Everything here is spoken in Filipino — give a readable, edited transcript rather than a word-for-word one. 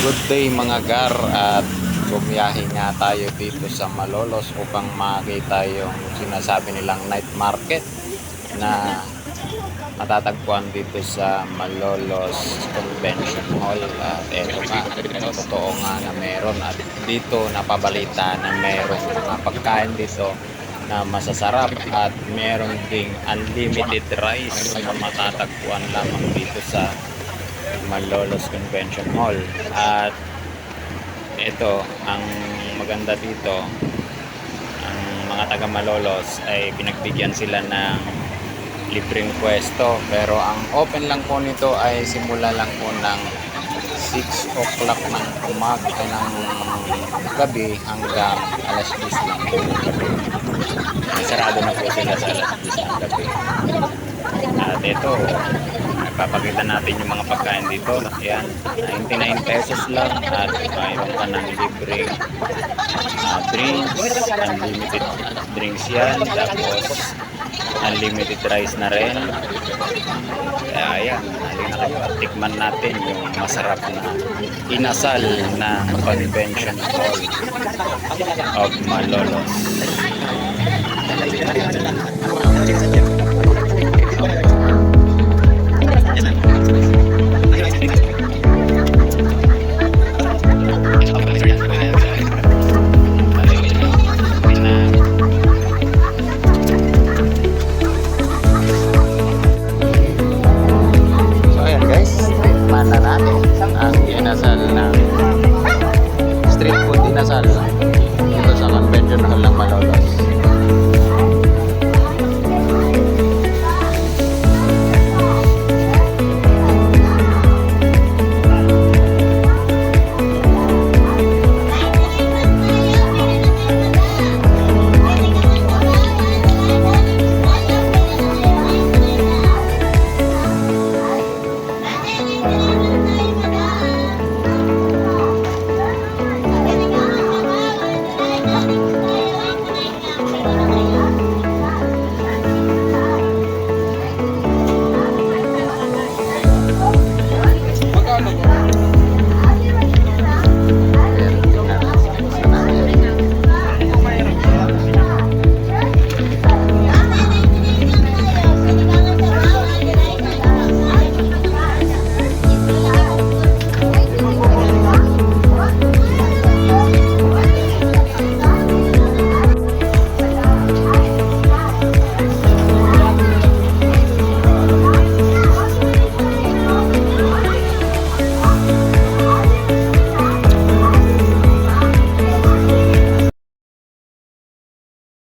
Good day mga gar, at bumiyahe nga tayo dito sa Malolos upang makita yung sinasabi nilang night market na matatagpuan dito sa Malolos Convention Hall. At eto nga, totoo nga na meron, at dito napabalita na meron mga pagkain dito na masasarap, at meron ding unlimited rice na matatagpuan lamang dito sa Malolos Convention Hall. At ito ang maganda dito, ang mga taga Malolos ay pinagbigyan sila ng libreng pwesto, pero ang open lang po nito ay simula lang po ng 6 o'clock ng umaga ng gabi hanggang alas 10 lang po ng gabi. Sarado na po sila sa alas 10 ng gabi. At ito, papakita natin yung mga pagkain dito. Ayan, 99 pesos lang, at mayroon ka ng libreng drinks, unlimited drinks yan, tapos unlimited rice na rin. Kaya ayan, halina kayo at tikman natin yung masarap na inasal na Convention Hall of Malolos.